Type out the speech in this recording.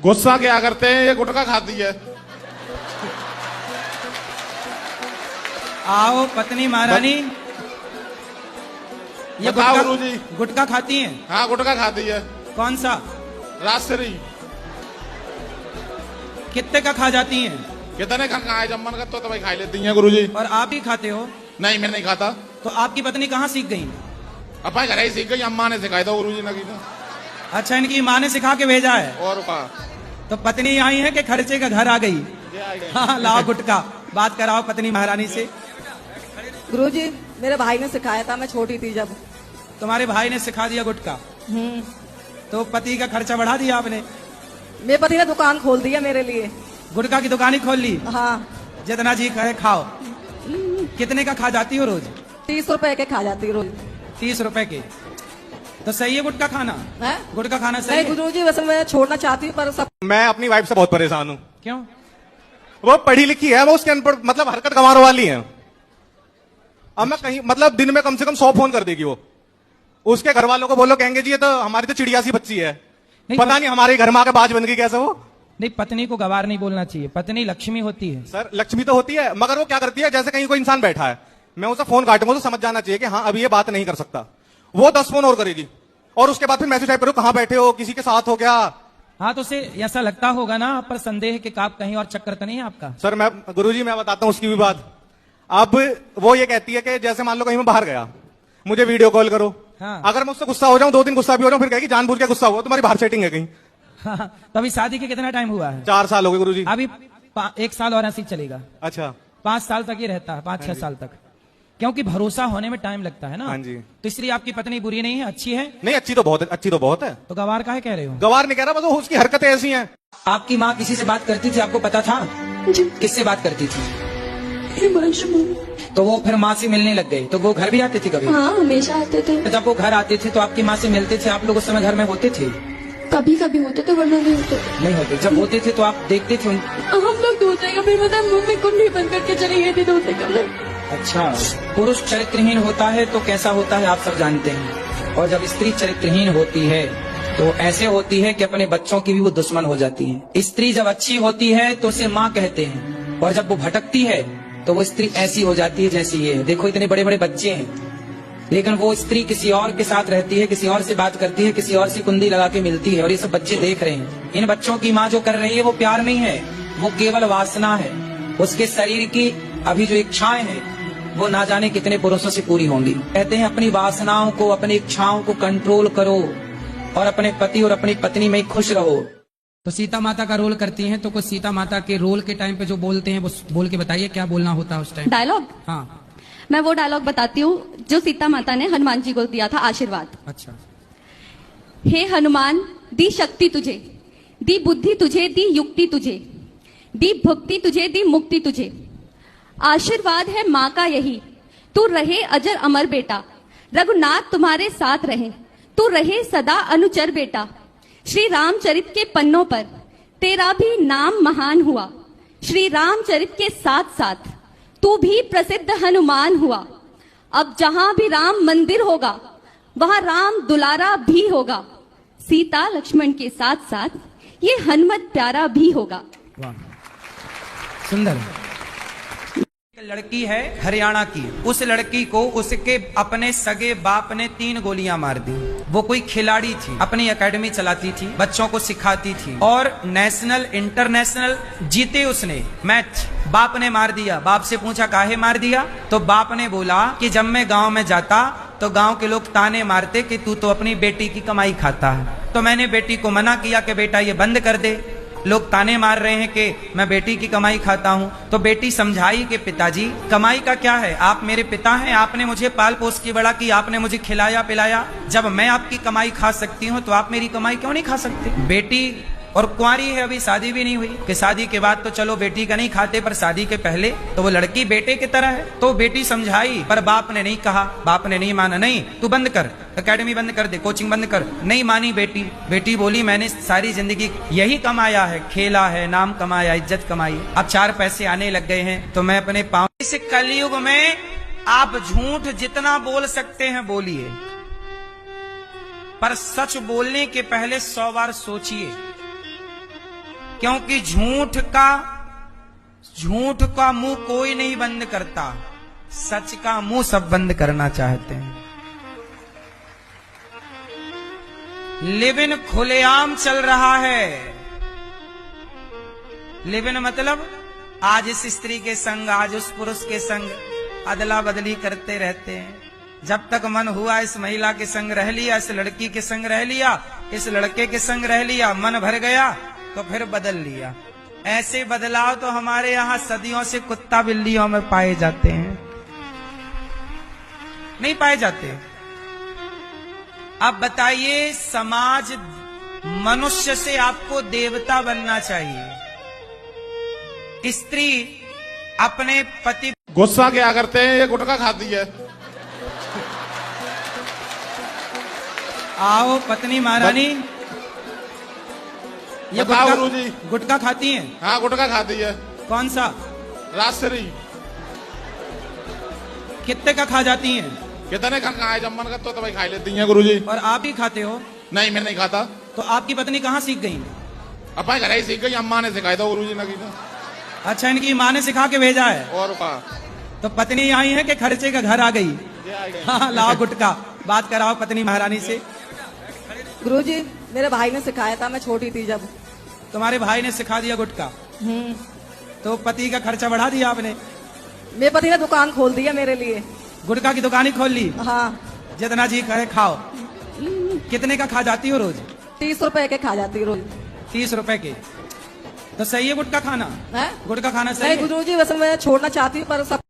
गुस्सा क्या करते हैं, ये गुटखा खाती है। आओ पत्नी महारानी, ये बताओ गुरुजी। गुटखा खाती हैं? हाँ गुटखा खाती है। कौन सा? राजश्री। कितने का खा जाती हैं? कितने का खाए, जब मन करता तो भाई खा लेती हैं गुरुजी। और आप ही खाते हो? नहीं मैं नहीं खाता। तो आपकी पत्नी कहाँ सीख गई? अपा घर ही सीख गई, अम्मा ने सिखाया था गुरुजी ने की था। अच्छा, इनकी माँ ने सिखा के भेजा है। और का तो पत्नी आई है कि खर्चे का घर आ गई? हाँ, लाओ गुटखा, बात कराओ पत्नी महारानी से। गुरुजी मेरे भाई ने सिखाया था, मैं छोटी थी जब। तुम्हारे भाई ने सिखा दिया गुटखा? तो पति का खर्चा बढ़ा दिया आपने? मेरे पति ने दुकान खोल दिया मेरे लिए। गुटखा की दुकान ही खोल ली? हाँ। जितना जी कहे खाओ। कितने का खा जाती हो रोज? 30 रुपए के खा जाती रोज। 30 रुपए के? तो सही है गुटखा खाना? है गुटखा खाना सही है? गुरुजी वैसे मैं छोड़ना चाहती हूँ, पर सब मैं अपनी वाइफ से बहुत परेशान हूँ। क्यों? वो पढ़ी लिखी है, वो उसके अनपढ़ मतलब हरकत गंवार वाली है। अब मैं कहीं मतलब दिन में कम से कम 100 फोन कर देगी वो। उसके घर वालों को बोलो, कहेंगे जी ये तो हमारी तो चिड़िया सी बच्ची है। पता नहीं हमारे घर में आके बाज बन गई कैसे वो। नहीं, पत्नी को गवार नहीं बोलना चाहिए, पत्नी लक्ष्मी होती है। सर लक्ष्मी तो होती है, मगर वो क्या करती है, जैसे कहीं कोई इंसान बैठा है, मैं उसे फोन काटूंगा तो समझ जाना चाहिए कि हाँ अभी ये बात नहीं कर सकता। वो 10 फोन और करेगी और उसके बाद फिर मैसेज टाइप करो, कहाँ बैठे हो, किसी के साथ हो क्या। हाँ, तो उसे ऐसा लगता होगा ना आप पर संदेह कि आप कहीं और चक्कर तो नहीं है आपका? सर मैं गुरुजी मैं बताता हूँ उसकी भी बात। अब वो ये कहती है कि जैसे मान लो कहीं मैं बाहर गया, मुझे वीडियो कॉल करो। हाँ। अगर मैं उससे गुस्सा हो जाऊं, 2 दिन गुस्सा भी हो जाऊं, फिर कहेगी जानबूझ के गुस्सा हुआ, तुम्हारी बाहर सेटिंग है कहीं। हाँ, तो अभी शादी के कितना टाइम हुआ है? 4 साल हो गए गुरुजी। अभी 1 साल और ऐसे ही चलेगा। अच्छा। 5 साल तक ही रहता है, 5-6 साल तक, क्योंकि भरोसा होने में टाइम लगता है ना। हाँ जी। तो इसलिए आपकी पत्नी बुरी नहीं है, अच्छी है? नहीं अच्छी तो बहुत है, अच्छी तो बहुत है। तो गवार काहे कह रहे हो? गवार नहीं कह रहा, बस उसकी हरकतें ऐसी हैं। आपकी माँ किसी से बात करती थी, आपको पता था? किससे बात करती थी? तो वो फिर माँ से मिलने लग गए, तो वो घर भी आते थे कभी? हाँ, हमेशा आते थे। जब वो घर आते थे तो आपकी माँ से मिलते थे, आप लोग उस समय घर में होते थे? कभी कभी होते थे, वरना नहीं होते। नहीं होते। जब होते थे तो आप देखते थे हम लोग धोते कभी, मतलब मम्मी कुंडी बंद करके चली गई थी धोते कभी। अच्छा, पुरुष चरित्रहीन होता है तो कैसा होता है आप सब जानते हैं, और जब स्त्री चरित्रहीन होती है तो ऐसे होती है कि अपने बच्चों की भी वो दुश्मन हो जाती है। स्त्री जब अच्छी होती है तो उसे माँ कहते हैं, और जब वो भटकती है तो वो स्त्री ऐसी हो जाती है जैसी ये है। देखो इतने बड़े बड़े बच्चे हैं, लेकिन वो स्त्री किसी और के साथ रहती है, किसी और से बात करती है, किसी और से कुंडी लगा के मिलती है, और ये सब बच्चे देख रहे हैं। इन बच्चों की माँ जो कर रही है वो प्यार नहीं है, वो केवल वासना है। उसके शरीर की अभी जो इच्छाएं हैं वो ना जाने कितने पुरुषों से पूरी होंगी। कहते हैं अपनी वासनाओं को, अपनी इच्छाओं को कंट्रोल करो और अपने पति और अपनी पत्नी में खुश रहो। तो सीता माता का रोल करती हैं, तो कुछ सीता माता के रोल के टाइम पे जो बोलते हैं वो बोल के बताइए, क्या बोलना होता है उस टाइम? डायलॉग? हाँ, मैं वो डायलॉग बताती हूँ जो सीता माता ने हनुमान जी को दिया था, आशीर्वाद। अच्छा। हे हनुमान, दी शक्ति तुझे, दी बुद्धि तुझे, दी युक्ति तुझे, दी भक्ति तुझे, दी मुक्ति तुझे। आशीर्वाद है माँ का यही, तू रहे अजर अमर बेटा, रघुनाथ तुम्हारे साथ रहे, तू रहे सदा अनुचर बेटा। श्री रामचरित के पन्नों पर तेरा भी नाम महान हुआ, श्री रामचरित के साथ साथ तू भी प्रसिद्ध हनुमान हुआ। अब जहां भी राम मंदिर होगा वहां राम दुलारा भी होगा, सीता लक्ष्मण के साथ साथ ये हनुमत प्यारा भी होगा। वाह, सुंदर। एक लड़की है हरियाणा की, उस लड़की को उसके अपने सगे बाप ने 3 गोलियां मार दी। वो कोई खिलाड़ी थी, अपनी एकेडमी चलाती थी, बच्चों को सिखाती थी, और नेशनल इंटरनेशनल जीते उसने मैच। बाप ने मार दिया। बाप से पूछा काहे मार दिया, तो बाप ने बोला कि जब मैं गांव में जाता तो गांव के लोग ताने मारते कि तू तो अपनी बेटी की कमाई खाता है। तो मैंने बेटी को मना किया कि बेटा ये बंद कर दे, लोग ताने मार रहे हैं कि मैं बेटी की कमाई खाता हूं। तो बेटी समझाई कि पिताजी कमाई का क्या है, आप मेरे पिता हैं, आपने मुझे पाल पोस के बड़ा की, आपने मुझे खिलाया पिलाया। जब मैं आपकी कमाई खा सकती हूं तो आप मेरी कमाई क्यों नहीं खा सकते? बेटी और कुंवारी है, अभी शादी भी नहीं हुई, कि शादी के बाद तो चलो बेटी का नहीं खाते, पर शादी के पहले तो वो लड़की बेटे की तरह है। तो बेटी समझाई, पर बाप ने नहीं कहा, बाप ने नहीं माना। नहीं, तू बंद कर, एकेडमी बंद कर दे, कोचिंग बंद कर। नहीं मानी बेटी। बेटी बोली मैंने सारी जिंदगी यही कमाया है, खेला है, नाम कमाया, इज्जत कमाई, अब 4 पैसे आने लग गए हैं तो मैं अपने पाँव। इस कलयुग में आप झूठ जितना बोल सकते हैं बोलिए, पर सच बोलने के पहले 100 बार सोचिए। क्योंकि झूठ का मुंह कोई नहीं बंद करता, सच का मुंह सब बंद करना चाहते हैं। लिव इन खुलेआम चल रहा है। लिव इन मतलब आज इस स्त्री के संग, आज उस पुरुष के संग अदला बदली करते रहते हैं। जब तक मन हुआ इस महिला के संग रह लिया, इस लड़की के संग रह लिया, इस लड़के के संग रह लिया, मन भर गया तो फिर बदल लिया। ऐसे बदलाव तो हमारे यहाँ सदियों से कुत्ता बिल्लियों में पाए जाते हैं, नहीं पाए जाते। अब बताइए, समाज मनुष्य से आपको देवता बनना चाहिए। स्त्री अपने पति गुस्सा क्या करते हैं, ये गुटखा खाती है। आओ पत्नी महारानी, ये बताओ गुरुजी। गुटखा खाती हैं? हाँ गुटखा खाती है। कौन सा? राजश्री। कितने का खा जाती हैं? कितने का खाए, जब मन करता तो भाई खा लेती हैं गुरुजी। और आप ही खाते हो? नहीं मैं नहीं खाता। तो आपकी पत्नी कहाँ सीख गई? अपने घर ही सीख गई, अम्मा ने सिखाया था गुरुजी ने की। अच्छा, इनकी माँ ने सिखा के भेजा है। और का तो पत्नी आई है कि खर्चे का घर आ गई? ये आ गई। हाँ, लाओ गुटका, बात कराओ पत्नी महारानी से। गुरुजी मेरे भाई ने सिखाया था, मैं छोटी थी जब। तुम्हारे भाई ने सिखा दिया गुटका, तो पति का खर्चा बढ़ा दिया आपने? मेरे पति ने दुकान खोल दी है मेरे लिए। गुटखा की दुकान ही खोल ली? हाँ। जितना जी करे खाओ। कितने का खा जाती हो रोज? 30 रुपए के खा जाती रोज। 30 रुपए के? तो सही है गुटखा खाना? है? गुटखा खाना सही नहीं है? गुरुजी, वैसे मैं छोड़ना चाहती हूँ पर सब